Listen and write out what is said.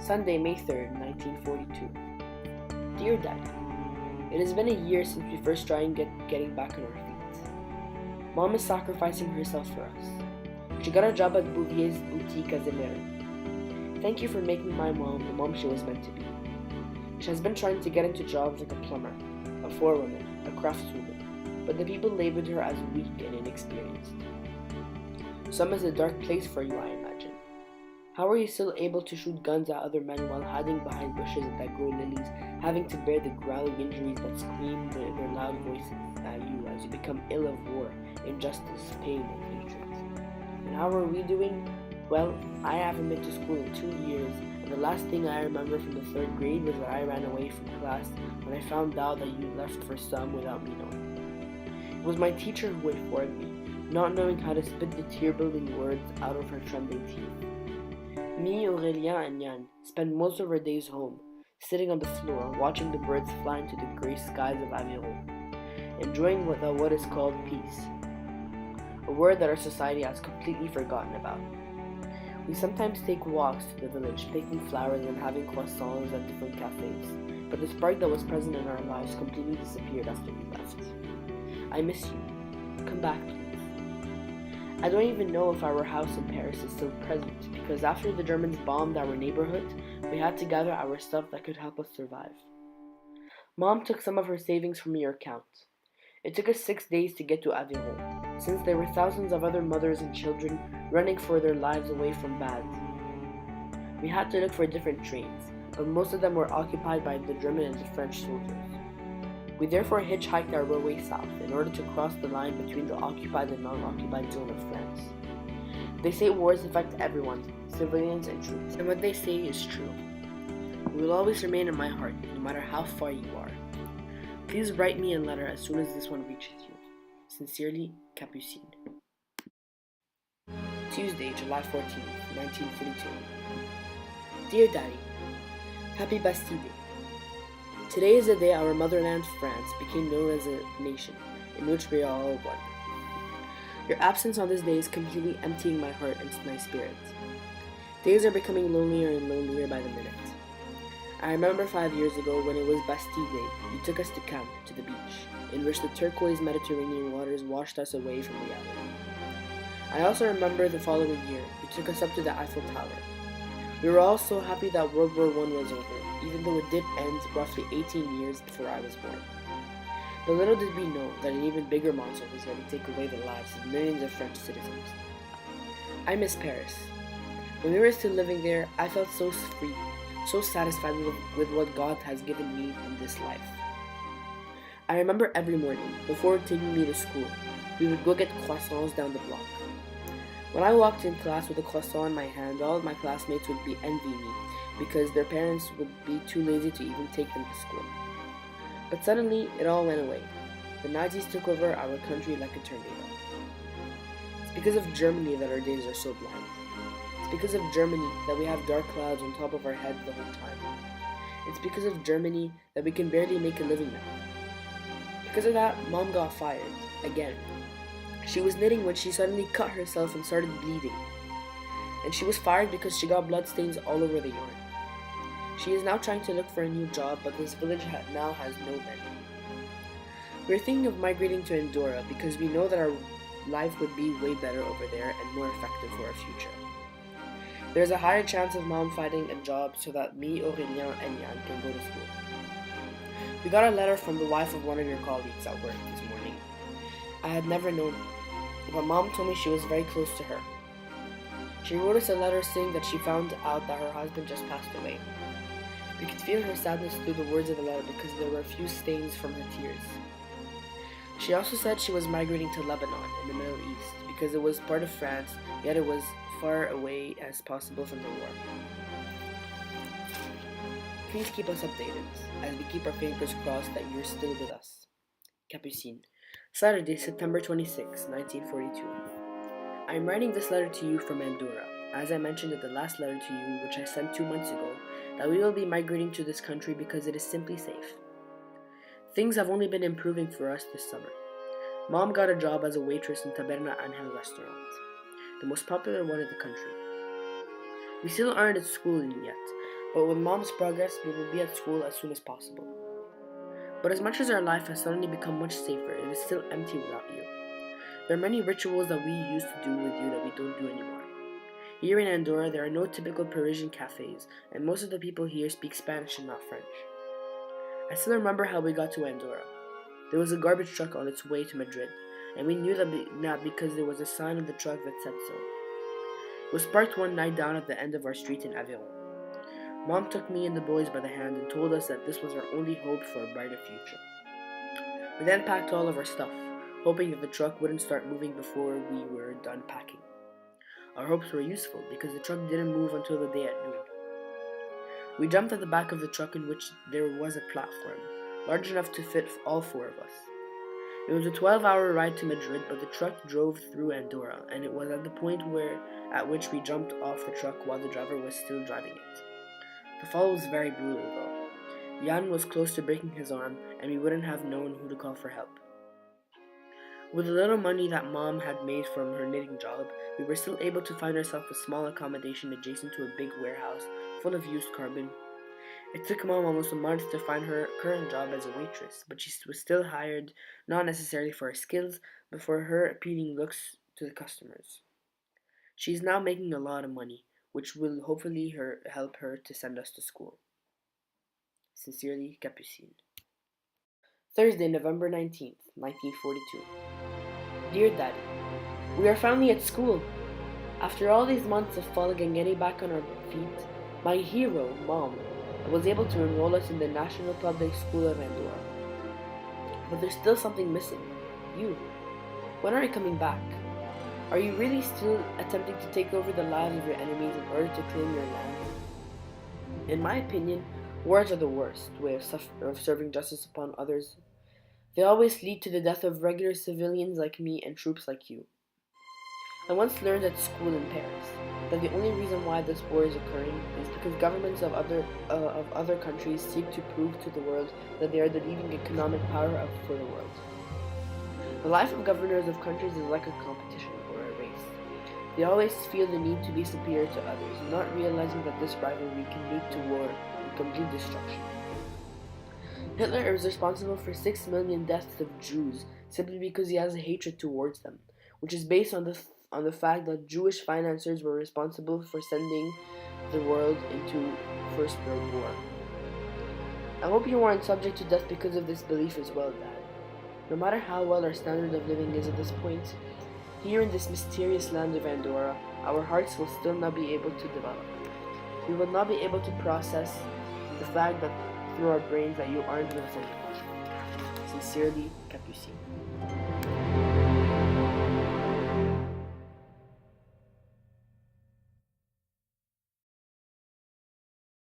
Sunday, May 3rd, 1942. Dear Daddy, it has been a year since we first tried getting back on our feet. Mom is sacrificing herself for us. She got a job at Bouvier's boutique as a mirror. Thank you for making my mom the mom she was meant to be. She has been trying to get into jobs like a plumber, a forewoman, a craftswoman, but the people labeled her as weak and inexperienced. Some is a dark place for you, I imagine. How are you still able to shoot guns at other men while hiding behind bushes that grow lilies, having to bear the growling injuries that scream their loud voices at you as you become ill of war, injustice, pain, and hatred? And how are we doing? Well, I haven't been to school in 2 years, and the last thing I remember from the 3rd grade was that I ran away from class when I found out that you left for some without me knowing. It was my teacher who informed me, not knowing how to spit the tear-building words out of her trembling teeth. Me, Aurélien, and Yann spend most of our days home, sitting on the floor, watching the birds fly into the grey skies of Aveyron, enjoying what is called peace, a word that our society has completely forgotten about. We sometimes take walks to the village, picking flowers and having croissants at different cafes, but the spark that was present in our lives completely disappeared after we left. I miss you. Come back, please. I don't even know if our house in Paris is still present, because after the Germans bombed our neighborhood, we had to gather our stuff that could help us survive. Mom took some of her savings from your account. It took us 6 days to get to Aveyron, since there were thousands of other mothers and children running for their lives away from bad. We had to look for different trains, but most of them were occupied by the German and the French soldiers. We therefore hitchhiked our way south in order to cross the line between the occupied and non-occupied zone of France. They say wars affect everyone, civilians and troops, and what they say is true. You will always remain in my heart, no matter how far you are. Please write me a letter as soon as this one reaches you. Sincerely, Capucine. Tuesday, July 14th, 1942. Dear Daddy, Happy Bastille Day. Today is the day our motherland, France, became known as a nation, in which we are all one. Your absence on this day is completely emptying my heart and my spirit. Days are becoming lonelier and lonelier by the minute. I remember 5 years ago when it was Bastille Day, you took us to camp, to the beach, in which the turquoise Mediterranean waters washed us away from reality. I also remember the following year, you took us up to the Eiffel Tower. We were all so happy that World War I was over, even though it did end roughly 18 years before I was born. But little did we know that an even bigger monster was going to take away the lives of millions of French citizens. I miss Paris. When we were still living there, I felt so free, so satisfied with what God has given me in this life. I remember every morning, before taking me to school, we would go get croissants down the block. When I walked in class with a croissant in my hand, all of my classmates would be envying me because their parents would be too lazy to even take them to school. But suddenly, it all went away. The Nazis took over our country like a tornado. It's because of Germany that our days are so blind. It's because of Germany that we have dark clouds on top of our heads the whole time. It's because of Germany that we can barely make a living now. Because of that, Mom got fired, again. She was knitting when she suddenly cut herself and started bleeding. And she was fired because she got bloodstains all over the yarn. She is now trying to look for a new job, but this village now has no men. We're thinking of migrating to Andorra because we know that our life would be way better over there and more effective for our future. There's a higher chance of Mom finding a job so that me, Aurélien, and Yann can go to school. We got a letter from the wife of one of your colleagues at work this morning. I had never known her, but Mom told me she was very close to her. She wrote us a letter saying that she found out that her husband just passed away. We could feel her sadness through the words of the letter because there were a few stains from her tears. She also said she was migrating to Lebanon in the Middle East because it was part of France, yet it was far away as possible from the war. Please keep us updated as we keep our fingers crossed that you're still with us. Capucine. Saturday, September 26, 1942. I am writing this letter to you from Andorra, as I mentioned in the last letter to you, which I sent 2 months ago, that we will be migrating to this country because it is simply safe. Things have only been improving for us this summer. Mom got a job as a waitress in Taberna Angel restaurant, the most popular one in the country. We still aren't at school yet, but with Mom's progress, we will be at school as soon as possible. But as much as our life has suddenly become much safer, it is still empty without you. There are many rituals that we used to do with you that we don't do anymore. Here in Andorra, there are no typical Parisian cafes, and most of the people here speak Spanish and not French. I still remember how we got to Andorra. There was a garbage truck on its way to Madrid, and we knew that because there was a sign on the truck that said so. It was parked one night down at the end of our street in Aveyron. Mom took me and the boys by the hand and told us that this was our only hope for a brighter future. We then packed all of our stuff, hoping that the truck wouldn't start moving before we were done packing. Our hopes were useful because the truck didn't move until the day at noon. We jumped at the back of the truck, in which there was a platform, large enough to fit all four of us. It was a 12-hour ride to Madrid, but the truck drove through Andorra, and it was at the point at which we jumped off the truck while the driver was still driving it. The fall was very brutal, though. Jan was close to breaking his arm, and we wouldn't have known who to call for help. With the little money that Mom had made from her knitting job, we were still able to find ourselves a small accommodation adjacent to a big warehouse full of used carbon. It took Mom almost a month to find her current job as a waitress, but she was still hired, not necessarily for her skills, but for her appealing looks to the customers. She is now making a lot of money, which will hopefully help her to send us to school. Sincerely, Capucine. Thursday, November 19th, 1942. Dear Daddy, we are finally at school. After all these months of falling and getting back on our feet, my hero, Mom, was able to enroll us in the National Public School of Andorra. But there's still something missing. You. When are you coming back? Are you really still attempting to take over the lives of your enemies in order to claim your land? In my opinion, wars are the worst way of serving justice upon others. They always lead to the death of regular civilians like me and troops like you. I once learned at school in Paris that the only reason why this war is occurring is because governments of other countries seek to prove to the world that they are the leading economic power for the world. The life of governors of countries is like a competition or a race. They always feel the need to be superior to others, not realizing that this rivalry can lead to war and complete destruction. Hitler is responsible for 6 million deaths of Jews simply because he has a hatred towards them, which is based on the fact that Jewish financiers were responsible for sending the world into First World War. I hope you aren't subject to death because of this belief as well, Dad. No matter how well our standard of living is at this point, here in this mysterious land of Andorra, our hearts will still not be able to develop. We will not be able to process the fact that through our brains that you aren't with us anymore. Sincerely, Capucine.